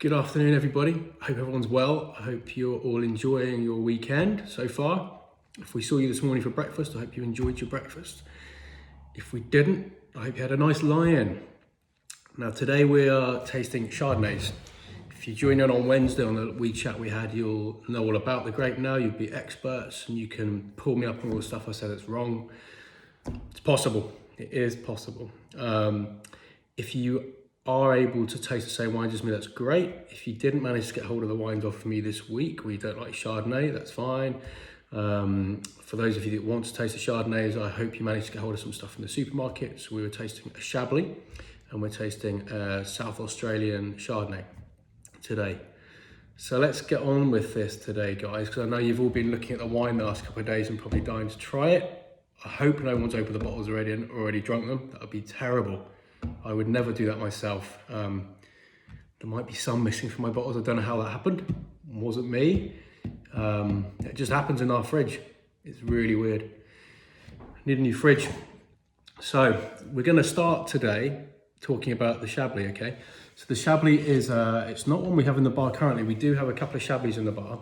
Good afternoon, everybody. I hope everyone's well. I hope you're all enjoying your weekend so far. If we saw you this morning for breakfast, I hope you enjoyed your breakfast. If we didn't, I hope you had a nice lie-in. Now, today we are tasting Chardonnays. If you join in on Wednesday on the WeChat we had, you'll know all about the grape now. You'll be experts and you can pull me up on all the stuff I said that's wrong. It's possible. It is possible. If you are able to taste the same wines as me, that's great. If you didn't manage to get hold of the wines off me this week, or you don't like Chardonnay, that's fine. For those of you that want to taste the Chardonnays, I hope you managed to get hold of some stuff from the supermarkets. We were tasting a Chablis and we're tasting a South Australian Chardonnay today. So let's get on with this today, guys, because I know you've all been looking at the wine the last couple of days and probably dying to try it. I hope no one's opened the bottles already and already drunk them. That would be terrible. I would never do that myself. There might be some missing from my bottles. I don't know how that happened. It wasn't me. It just happens in our fridge. It's really weird. Need a new fridge. So we're going to start today talking about the Chablis, okay? So the Chablis is, it's not one we have in the bar currently. We do have a couple of Chablis in the bar.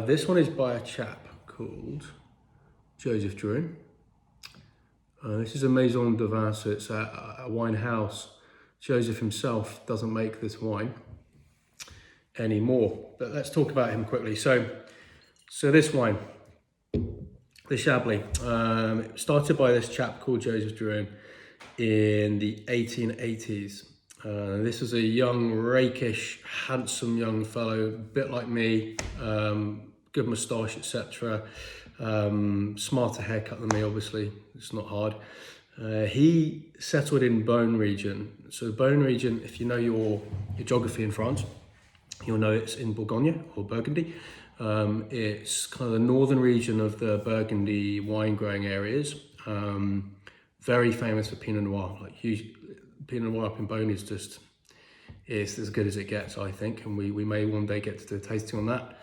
This one is by a chap called Joseph Drouin. This is a Maison de Vin, so it's a wine house. Joseph himself doesn't make this wine anymore, but let's talk about him quickly. So this wine, the Chablis, it started by this chap called Joseph Drouin in the 1880s. This is a young, rakish, handsome young fellow, a bit like me, good moustache, etc. Smarter haircut than me, obviously. It's not hard. He settled in Beaune region. So Beaune region, if you know your geography in France, you'll know it's in Bourgogne or Burgundy. It's kind of the northern region of the Burgundy wine growing areas. Very famous for Pinot Noir. Like Pinot Noir up in Beaune is just, it's as good as it gets, I think. And we may one day get to do a tasting on that.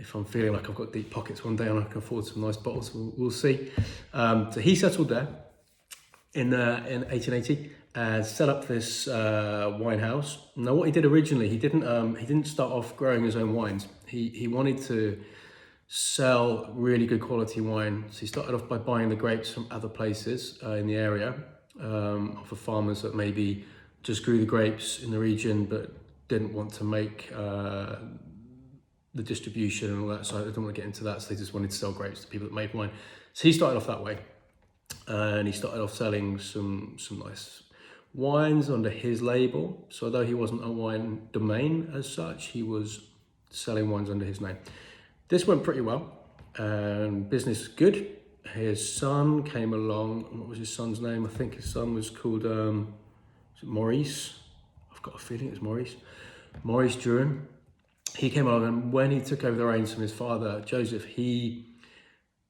If I'm feeling like I've got deep pockets one day and I can afford some nice bottles, we'll see. So he settled there in 1880 and set up this wine house. Now, what he did originally, he didn't start off growing his own wines. He wanted to sell really good quality wine. So he started off by buying the grapes from other places in the area, for farmers that maybe just grew the grapes in the region but didn't want to make the distribution and all that, so I don't want to get into that. So they just wanted to sell grapes to people that made wine. So he started off that way, and he started off selling some nice wines under his label. So although he wasn't a wine domain as such, he was selling wines under his name. This went pretty well, and business good. His son came along. What was his son's name? I think his son was called Maurice. I've got a feeling it's Maurice Drouin. He came along, and when he took over the reins from his father, Joseph, he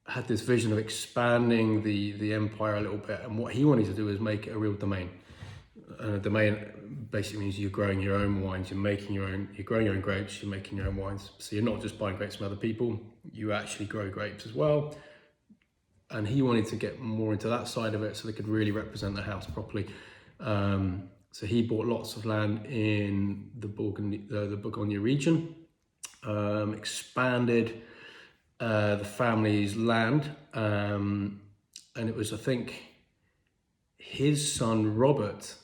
had this vision of expanding the empire a little bit. And what he wanted to do was make it a real domain. And a domain basically means you're growing your own wines, you're growing your own grapes, you're making your own wines. So you're not just buying grapes from other people, you actually grow grapes as well. And he wanted to get more into that side of it so they could really represent the house properly. So he bought lots of land in the Bourgogne region, expanded the family's land, and it was, I think, his son Robert,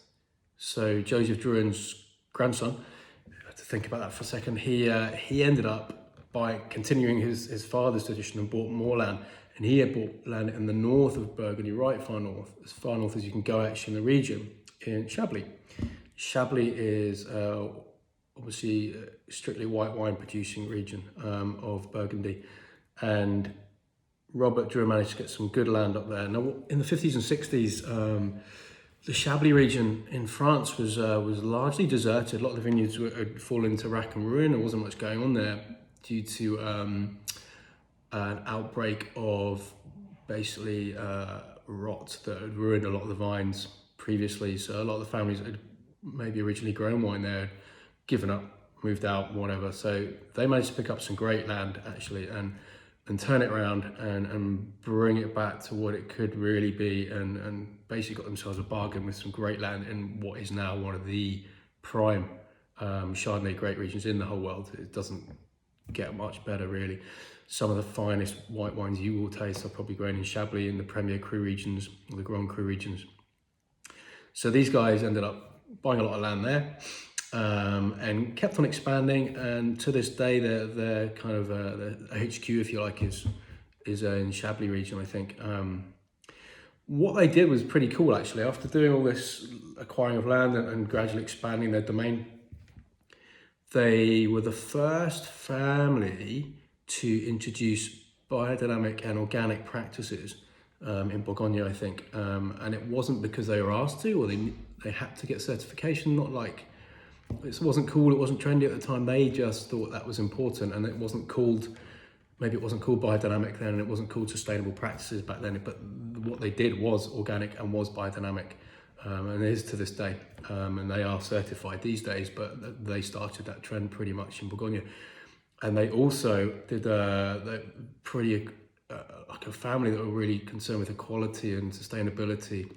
so Joseph Drouin's grandson. I have to think about that for a second. He ended up by continuing his father's tradition and bought more land. And he had bought land in the north of Burgundy, right far north as you can go actually in the region, in Chablis. Chablis is obviously a strictly white wine producing region of Burgundy, and Robert Drouin managed to get some good land up there. Now, in the 50s and 60s, the Chablis region in France was largely deserted. A lot of the vineyards had fallen into rack and ruin. There wasn't much going on there due to an outbreak of basically rot that had ruined a lot of the vines previously. So a lot of the families that had maybe originally grown wine there had given up, moved out, whatever. So they managed to pick up some great land actually and turn it around and bring it back to what it could really be, and basically got themselves a bargain with some great land in what is now one of the prime Chardonnay grape regions in the whole world. It doesn't get much better, really. Some of the finest white wines you will taste are probably grown in Chablis in the Premier Cru regions, or the Grand Cru regions. So these guys ended up buying a lot of land there, and kept on expanding. And to this day, they're kind of the HQ, if you like, is in Chablis region, I think. What they did was pretty cool, actually. After doing all this acquiring of land and gradually expanding their domain, they were the first family to introduce biodynamic and organic practices in Bourgogne, I think. And it wasn't because they were asked to, or they had to get certification. Not like, it wasn't cool, it wasn't trendy at the time. They just thought that was important, and it wasn't called, maybe it wasn't called biodynamic then, and it wasn't called sustainable practices back then, but what they did was organic and was biodynamic, and it is to this day, and they are certified these days, but they started that trend pretty much in Bourgogne. And they also did pretty like a family that were really concerned with equality and sustainability.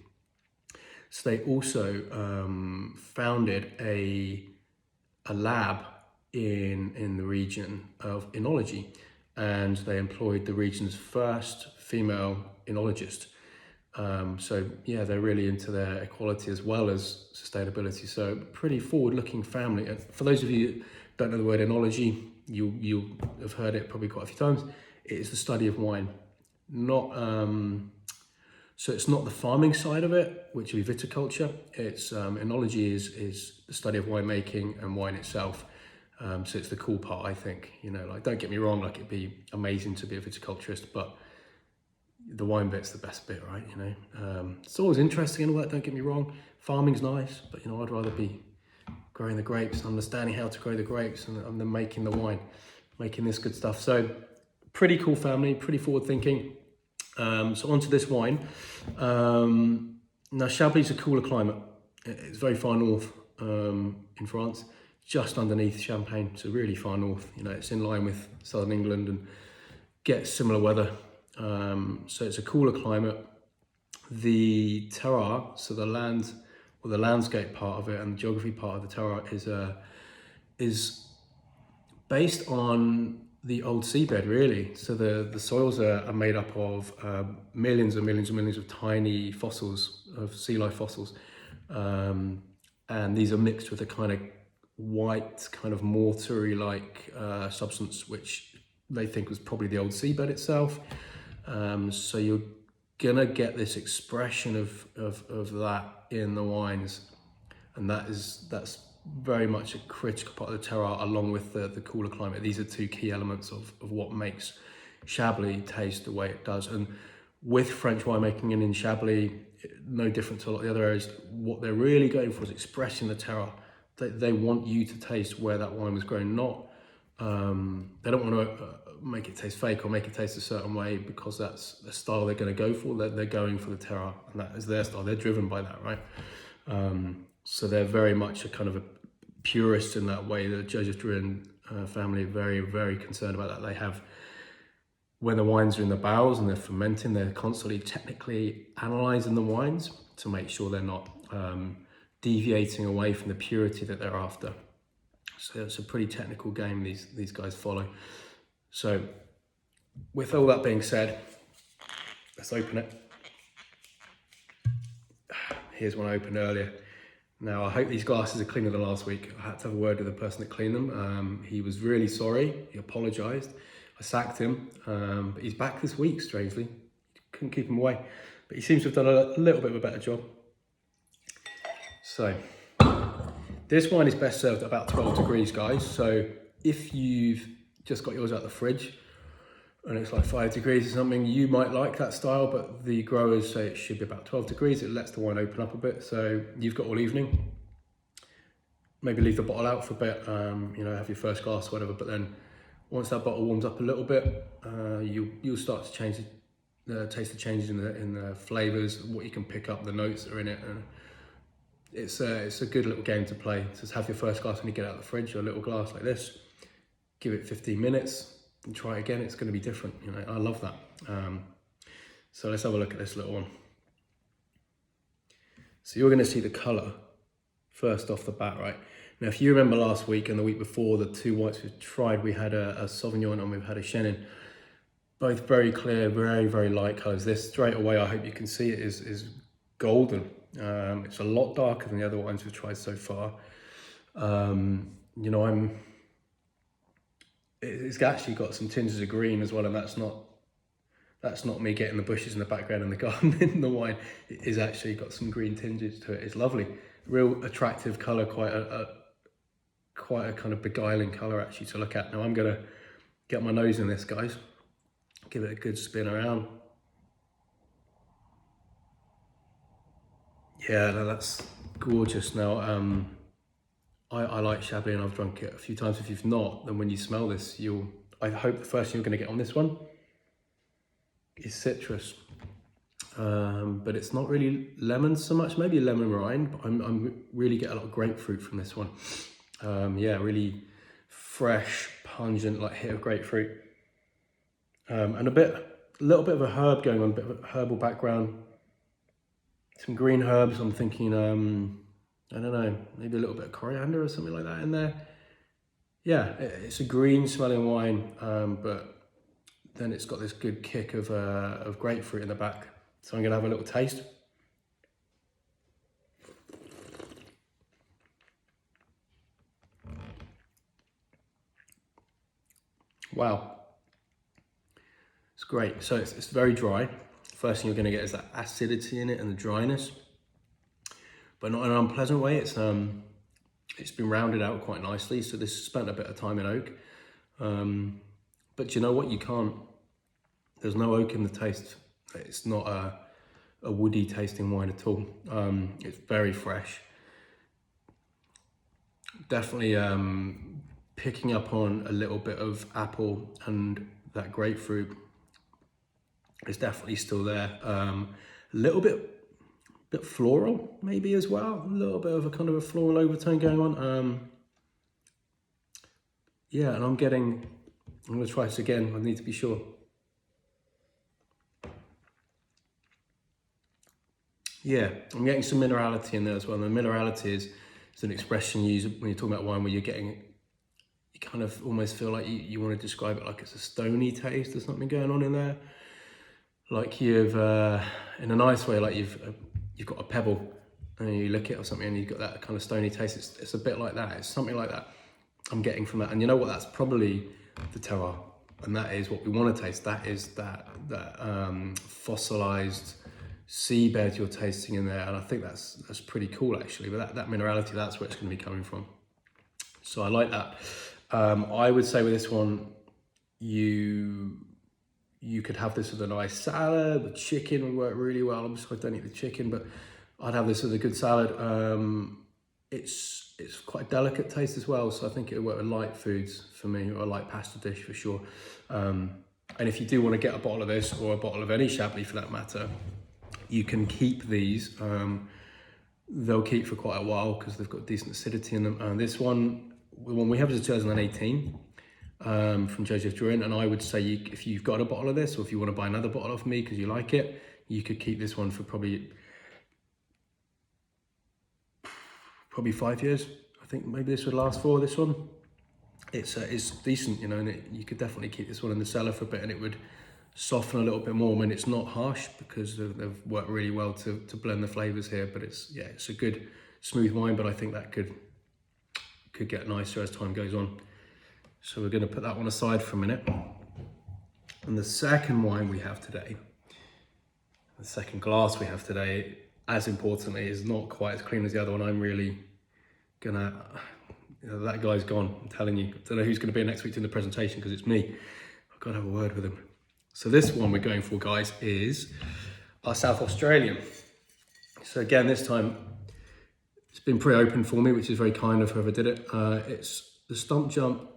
So they also founded a lab in the region of enology, and they employed the region's first female enologist. So yeah, they're really into their equality as well as sustainability. So pretty forward-looking family. And for those of you who don't know the word enology, you'll have heard it probably quite a few times. It is the study of wine. So it's not the farming side of it, which would be viticulture. It's enology is the study of winemaking and wine itself. So it's the cool part, I think. You know, like, don't get me wrong, like, it'd be amazing to be a viticulturist, but the wine bit's the best bit, right? You know, it's always interesting and all that, don't get me wrong. Farming's nice, but you know, I'd rather be growing the grapes, understanding how to grow the grapes, and then making the wine, making this good stuff. So pretty cool family, pretty forward thinking. So onto this wine. Now Chablis is a cooler climate. It's very far north in France, just underneath Champagne, so really far north. You know, it's in line with southern England and gets similar weather. So it's a cooler climate. The terroir, so the land, or the landscape part of it and the geography part of the terroir is based on the old seabed, really. So the soils are made up of millions and millions and millions of tiny fossils, of sea life fossils. And these are mixed with a kind of white, kind of mortar-like substance, which they think was probably the old seabed itself. So you're gonna get this expression of that in the wines, and that's very much a critical part of the terroir, along with the cooler climate. These are two key elements of what makes Chablis taste the way it does. And with French winemaking and in Chablis, no different to a lot of the other areas, what they're really going for is expressing the terroir. They want you to taste where that wine was grown, not they don't want to make it taste fake or make it taste a certain way because that's the style they're going to go for. They're going for the terroir, and that is their style. They're driven by that, right? So they're very much a kind of a purist in that way. The Joseph Drouhin family are very, very concerned about that. They have, when the wines are in the barrels and they're fermenting, they're constantly technically analysing the wines to make sure they're not deviating away from the purity that they're after. So it's a pretty technical game these guys follow. So with all that being said, let's open it. Here's one I opened earlier. Now, I hope these glasses are cleaner than last week. I had to have a word with the person that cleaned them. He was really sorry. He apologised. I sacked him, but he's back this week, strangely. Couldn't keep him away. But he seems to have done a little bit of a better job. So, this wine is best served at about 12 degrees, guys. So, if you've just got yours out of the fridge and it's like 5 degrees or something, you might like that style, but the growers say it should be about 12 degrees. It lets the wine open up a bit. So you've got all evening. Maybe leave the bottle out for a bit, you know, have your first glass or whatever, but then once that bottle warms up a little bit, you'll start to change taste the changes in the flavors, what you can pick up, the notes that are in it. And it's a good little game to play. Just have your first glass when you get out of the fridge, or a little glass like this. Give it 15 minutes and try again. It's going to be different. You know, I love that. So let's have a look at this little one. So you're going to see the color first off the bat, right? Now, if you remember last week and the week before, the two whites we tried, we had a Sauvignon and we've had a Chenin. Both very clear, very, very light colours. This straight away, I hope you can see it, is golden. It's a lot darker than the other wines we've tried so far. You know, it's actually got some tinges of green as well, and that's not me getting the bushes in the background in the garden in the wine. It is actually got some green tinges to it. It's lovely, real attractive colour, quite a kind of beguiling colour actually to look at. Now I'm gonna get my nose in this, guys. Give it a good spin around. Yeah, no, that's gorgeous. Now, I like Chablis and I've drunk it a few times. If you've not, then when you smell this, I hope the first thing you're gonna get on this one is citrus. But it's not really lemon so much, maybe lemon rind, but I'm really get a lot of grapefruit from this one. Yeah, really fresh, pungent, like hit of grapefruit. And a little bit of a herb going on, a bit of a herbal background. Some green herbs, I'm thinking, I don't know, maybe a little bit of coriander or something like that in there. Yeah, it's a green smelling wine, but then it's got this good kick of grapefruit in the back. So I'm gonna have a little taste. Wow. It's great. So it's very dry. First thing you're going to get is that acidity in it and the dryness, but not in an unpleasant way. It's been rounded out quite nicely. So this spent a bit of time in oak. But you know what? There's no oak in the taste. It's not a woody tasting wine at all. It's very fresh. Definitely picking up on a little bit of apple and that grapefruit. It's definitely still there. A little bit floral maybe as well. A little bit of a kind of a floral overtone going on. Yeah, and I'm gonna try this again. I need to be sure. Yeah, I'm getting some minerality in there as well. And the minerality is an expression you use when you're talking about wine where you kind of almost feel like you want to describe it like it's a stony taste or something going on in there. Like you've, in a nice way, like you've got a pebble and you lick it or something and you've got that kind of stony taste. It's a bit like that. It's something like that I'm getting from that. And you know what? That's probably the terroir. And that is what we want to taste. That is that fossilized seabed you're tasting in there. And I think that's pretty cool actually. But that minerality, that's where it's going to be coming from. So I like that. I would say with this one, you could have this with a nice salad. The chicken would work really well. Obviously I don't eat the chicken, but I'd have this with a good salad. It's quite a delicate taste as well, so I think it would work with light foods for me, or a light pasta dish for sure. And if you do want to get a bottle of this, or a bottle of any Chablis for that matter, you can keep these. They'll keep for quite a while because they've got decent acidity in them. And this one, the one we have is a 2018. From Joseph Drouhin, and I would say if you've got a bottle of this, or if you want to buy another bottle off me because you like it, you could keep this one for probably 5 years. I think maybe this would last for this one. It's decent, you know, and you could definitely keep this one in the cellar for a bit, and it would soften a little bit more when it's not harsh because they've worked really well to blend the flavors here. But it's a good smooth wine, but I think that could get nicer as time goes on. So we're going to put that one aside for a minute. And the second wine we have today, the second glass we have today, as importantly, is not quite as clean as the other one. I'm really gonna, that guy's gone, I'm telling you. I don't know who's going to be next week in the presentation because it's me. I've got to have a word with him. So this one we're going for, guys, is our South Australian. So again, this time it's been pre-opened for me, which is very kind of whoever did it. It's the Stump Jump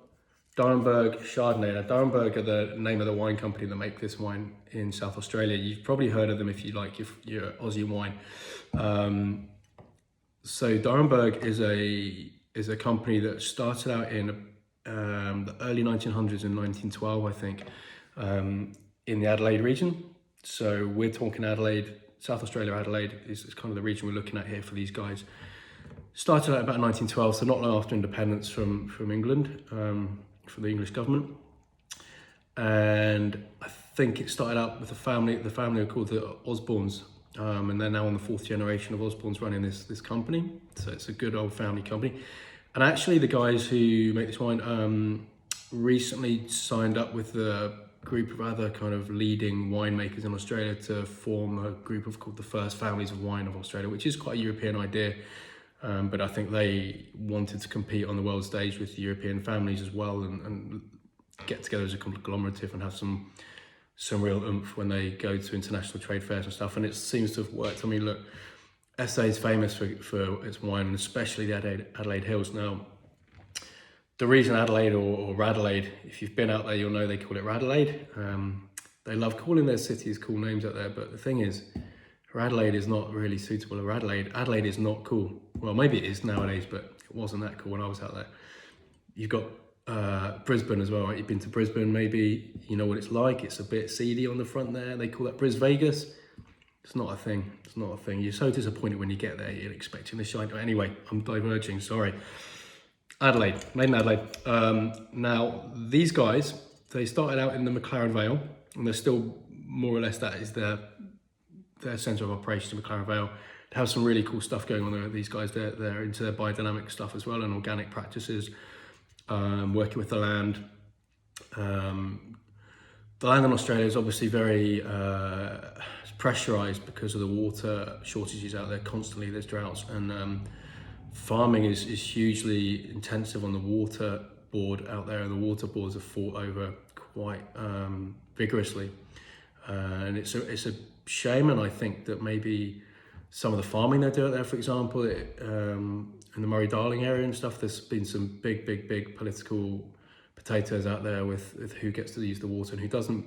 Darrenburg Chardonnay. Now, Darrenburg are the name of the wine company that make this wine in South Australia. You've probably heard of them if you're Aussie wine. So Darrenburg is a company that started out in the early 1900s in 1912, I think, in the Adelaide region. So we're talking Adelaide, South Australia, Adelaide is kind of the region we're looking at here for these guys. Started out about 1912, so not long after independence from England, from the English government. And I think it started out with the family are called the Osbornes, and they're now on the 4th generation of Osbornes running this company. So it's a good old family company. And actually the guys who make this wine recently signed up with a group of other kind of leading winemakers in Australia to form a group called the First Families of Wine of Australia, which is quite a European idea. But I think they wanted to compete on the world stage with European families as well, and get together as a conglomerative and have some real oomph when they go to international trade fairs and stuff. And it seems to have worked. I mean, look, SA is famous for its wine, and especially the Adelaide Hills. Now, the reason Adelaide or Radelaide, if you've been out there, you'll know they call it Radelaide. They love calling their cities cool names out there, but the thing is, Radelaide is not really suitable to Adelaide. Adelaide is not cool. Well, maybe it is nowadays, but it wasn't that cool when I was out there. You've got Brisbane as well, right? You've been to Brisbane, maybe you know what it's like. It's a bit seedy on the front there. They call that Bris Vegas. It's not a thing. It's not a thing. You're so disappointed when you get there. You're expecting the shine. Anyway, I'm diverging. Sorry. Adelaide, made in Adelaide. Now, these guys, they started out in the McLaren Vale, and they're still more or less that is their centre of operations in McLaren Vale. They have some really cool stuff going on there. These guys, they're into their biodynamic stuff as well and organic practices, working with the land. The land in Australia is obviously very pressurised because of the water shortages out there constantly. There's droughts, and farming is hugely intensive on the water board out there, and the water boards are fought over quite vigorously. And it's a shame, and I think that maybe some of the farming they do out there, for example, in the Murray-Darling area and stuff, there's been some big political potatoes out there with who gets to use the water and who doesn't.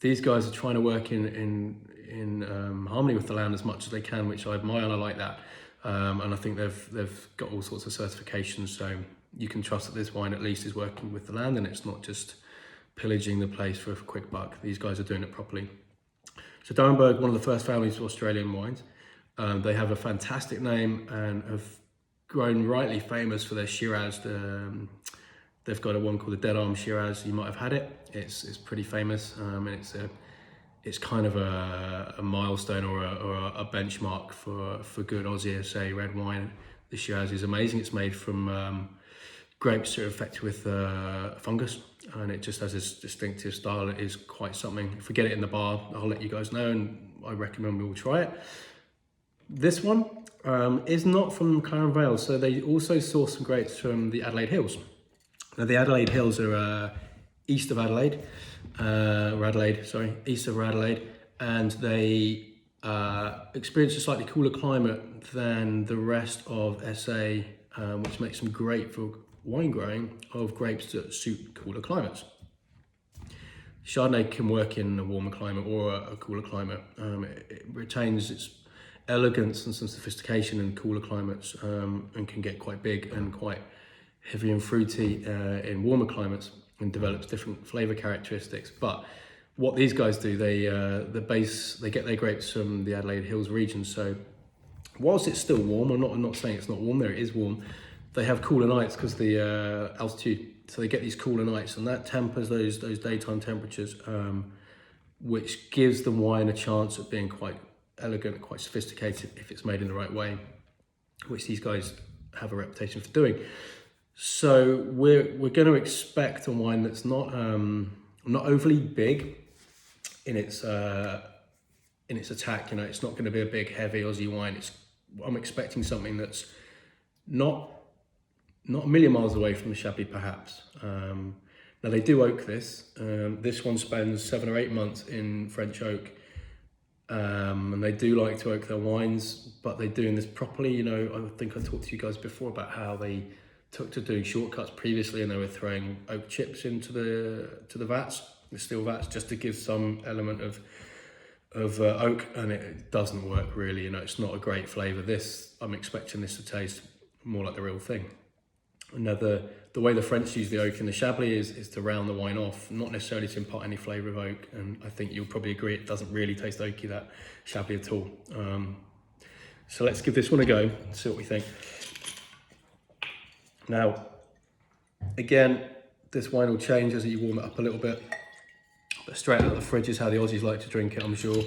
These guys are trying to work in harmony with the land as much as they can, which I admire and I like that. And I think they've got all sorts of certifications, so you can trust that this wine at least is working with the land and it's not just pillaging the place for a quick buck. These guys are doing it properly. So Dowenberg, one of the first families of Australian wines. They have a fantastic name and have grown rightly famous for their Shiraz. They've got one called the Dead Arm Shiraz. You might have had it. It's pretty famous, and it's kind of a milestone or a benchmark for good Aussie SA red wine. The Shiraz is amazing. It's made from grapes that are infected with fungus, and it just has this distinctive style. It is quite something. If we get it in the bar, I'll let you guys know, and I recommend we all try it. This one is not from McLaren Vale, so they also source some grapes from the Adelaide Hills. Now, the Adelaide Hills are east of Adelaide, east of Adelaide, and they experience a slightly cooler climate than the rest of SA, which makes them great for wine growing of grapes that suit cooler climates. Chardonnay can work in a warmer climate or a cooler climate. It retains its elegance and some sophistication in cooler climates, and can get quite big and quite heavy and fruity in warmer climates, and develops different flavour characteristics. But what these guys do, they get their grapes from the Adelaide Hills region. So whilst it's still warm, I'm not saying it's not warm there, it is warm. They have cooler nights because the altitude. So they get these cooler nights, and that tempers those daytime temperatures, which gives the wine a chance of being quite elegant, quite sophisticated if it's made in the right way, which these guys have a reputation for doing. So we're going to expect a wine that's not overly big in its attack. You know, it's not going to be a big heavy Aussie wine. I'm expecting something that's not a million miles away from the Chablis, perhaps. Now they do oak this. This one spends 7 or 8 months in French oak, and they do like to oak their wines, but they're doing this properly. You know, I think I talked to you guys before about how they took to doing shortcuts previously, and they were throwing oak chips into the vats, the steel vats, just to give some element of oak, and it doesn't work really. You know, it's not a great flavour. I'm expecting this to taste more like the real thing. Now the way the French use the oak in the Chablis is to round the wine off, not necessarily to impart any flavour of oak, and I think you'll probably agree it doesn't really taste oaky, that Chablis, at all. So let's give this one a go and see what we think. Now, again, this wine will change as you warm it up a little bit. But straight out of the fridge is how the Aussies like to drink it, I'm sure.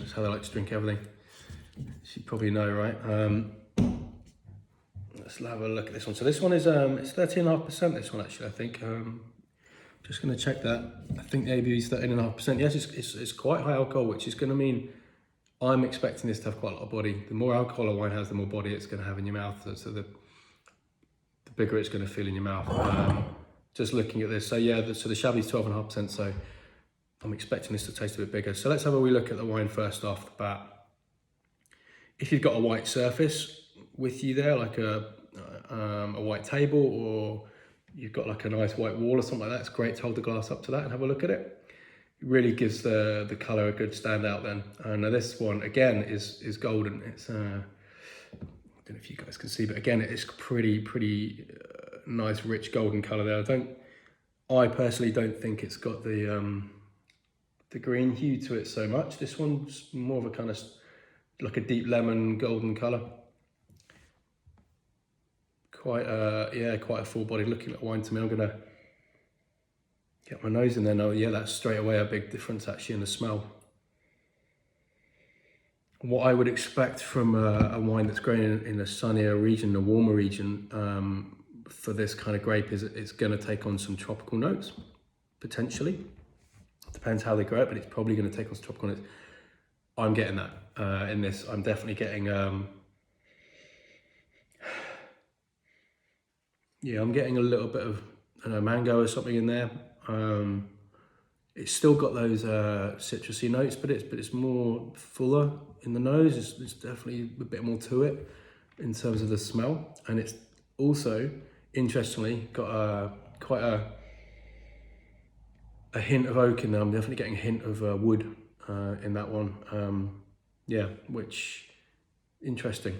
It's how they like to drink everything. As you probably know, right? Let's have a look at this one. So this one is it's 13.5%. This one actually, I think. Just going to check that. I think the ABV is 13.5%. Yes, it's quite high alcohol, which is going to mean I'm expecting this to have quite a lot of body. The more alcohol a wine has, the more body it's going to have in your mouth. So the bigger it's going to feel in your mouth. Just looking at this, so yeah, so the Chablis is 12.5%. So I'm expecting this to taste a bit bigger. So let's have a wee look at the wine first off the bat. If you've got a white surface with you there, like a white table, or you've got like a nice white wall or something like that, it's great to hold the glass up to that and have a look at it. It really gives the colour a good standout then. Now this one, again, is golden. It's, I don't know if you guys can see, but again, it's pretty nice, rich golden colour there. I personally don't think it's got the green hue to it so much. This one's more of a kind of like a deep lemon golden colour. Quite a full body looking at wine to me. I'm gonna get my nose in there now. Yeah, that's straight away a big difference actually in the smell. What I would expect from a wine that's grown in a sunnier region, a warmer region, for this kind of grape is it's going to take on some tropical notes, potentially. Depends how they grow it, but it's probably going to take on some tropical notes. I'm getting that in this. I'm definitely getting, I'm getting a little bit of mango or something in there. It's still got those citrusy notes, but it's more fuller in the nose. It's definitely a bit more to it in terms of the smell, and it's also, interestingly, got quite a hint of oak in there. I'm definitely getting a hint of wood in that one. Which, interesting.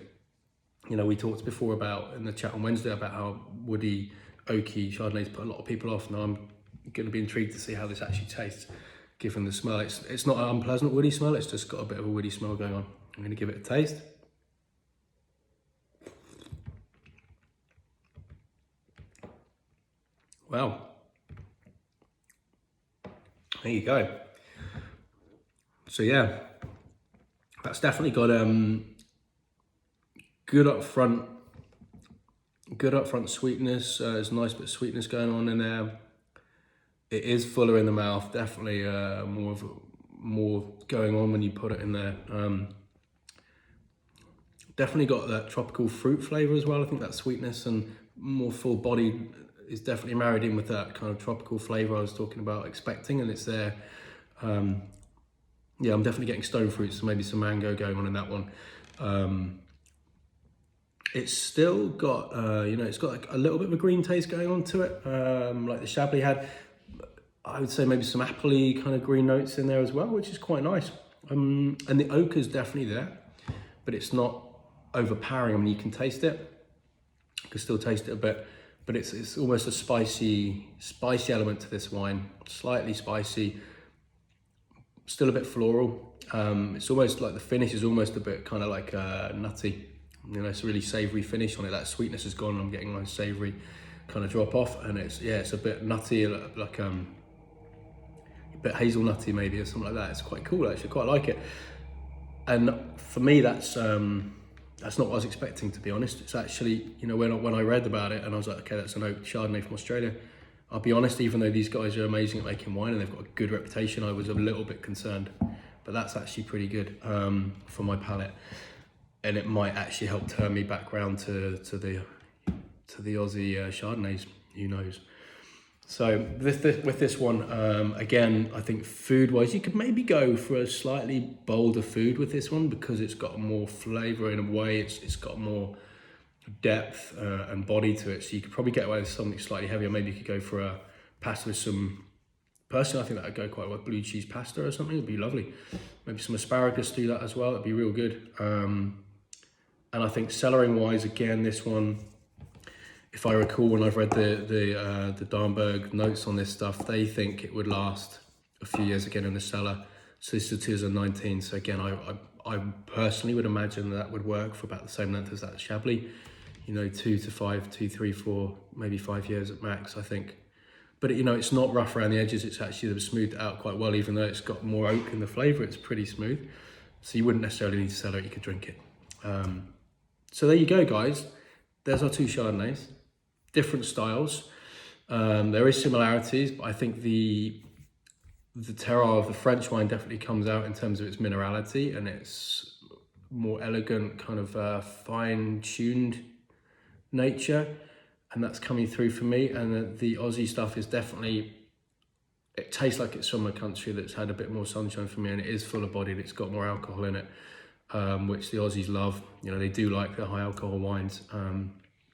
You know, we talked before about, in the chat on Wednesday, about how woody, oaky Chardonnays put a lot of people off. Now I'm going to be intrigued to see how this actually tastes, given the smell. It's not an unpleasant woody smell, it's just got a bit of a woody smell going on. I'm going to give it a taste. Wow. There you go. So yeah, that's definitely got good upfront sweetness. There's a nice bit of sweetness going on in there. It is fuller in the mouth, definitely more going on when you put it in there. Definitely got that tropical fruit flavor as well. I think that sweetness and more full body is definitely married in with that kind of tropical flavor I was talking about expecting, and it's there. I'm definitely getting stone fruits, so maybe some mango going on in that one. It's still got, it's got like a little bit of a green taste going on to it, like the Chablis had. I would say maybe some appley kind of green notes in there as well, which is quite nice. And the oak is definitely there, but it's not overpowering. I mean, you can taste it. You can still taste it a bit, but it's almost a spicy element to this wine. Slightly spicy, still a bit floral. It's almost like the finish is almost a bit kind of like nutty. You know, it's a really savoury finish on it. That sweetness is gone. I'm getting a nice savoury kind of drop off, and it's a bit nutty, like a bit hazelnutty maybe or something like that. It's quite cool actually. Quite like it. And for me, that's not what I was expecting, to be honest. It's actually, you know, when I read about it and I was like, okay, that's an oak Chardonnay from Australia. I'll be honest, even though these guys are amazing at making wine and they've got a good reputation, I was a little bit concerned. But that's actually pretty good for my palate. And it might actually help turn me back round to the Aussie Chardonnays, who knows. So with this one, again, I think food-wise, you could maybe go for a slightly bolder food with this one because it's got more flavour in a way. It's got more depth and body to it. So you could probably get away with something slightly heavier. Maybe you could go for a pasta with some, personally, I think that would go quite well. Blue cheese pasta or something would be lovely. Maybe some asparagus, do that as well. It'd be real good. And I think cellaring-wise, again, this one, if I recall, when I've read the Darnberg notes on this stuff, they think it would last a few years again in the cellar. So this is 2019. So again, I personally would imagine that would work for about the same length as that Chablis. you know, 2 to 5, 2, 3, 4, maybe 5 years at max, I think. But you know, it's not rough around the edges. It's actually smoothed it out quite well, even though it's got more oak in the flavour. It's pretty smooth. So you wouldn't necessarily need to sell it, you could drink it. So there you go, guys. There's our 2 Chardonnays, different styles. There is similarities, but I think the terroir of the French wine definitely comes out in terms of its minerality, and its more elegant, kind of fine-tuned nature, and that's coming through for me. And the Aussie stuff is definitely, it tastes like it's from a country that's had a bit more sunshine for me, and it is fuller bodied. It's got more alcohol in it, which the Aussies love. You know, they do like the high alcohol wines.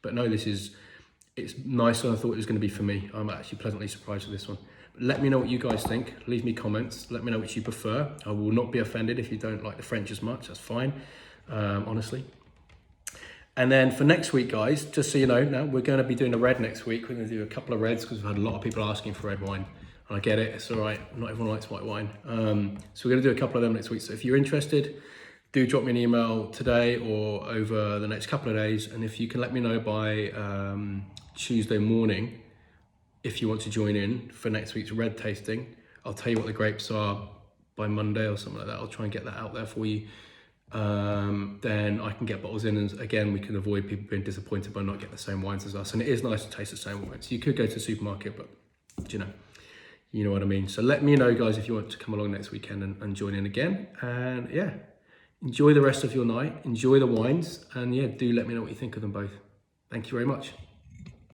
But no, it's nicer than I thought it was going to be for me. I'm actually pleasantly surprised with this one. But let me know what you guys think. Leave me comments. Let me know which you prefer. I will not be offended if you don't like the French as much. That's fine, honestly. And then for next week, guys, just so you know, now we're going to be doing a red next week. We're going to do a couple of reds because we've had a lot of people asking for red wine. And I get it. It's all right. Not everyone likes white wine. So we're going to do a couple of them next week. So if you're interested, do drop me an email today or over the next couple of days. And if you can let me know by Tuesday morning, if you want to join in for next week's red tasting, I'll tell you what the grapes are by Monday or something like that. I'll try and get that out there for you. Then I can get bottles in, and again, we can avoid people being disappointed by not getting the same wines as us. And it is nice to taste the same wines. You could go to the supermarket, but you know what I mean. So let me know, guys, if you want to come along next weekend and join in again. And yeah, enjoy the rest of your night, enjoy the wines, and yeah, do let me know what you think of them both. Thank you very much.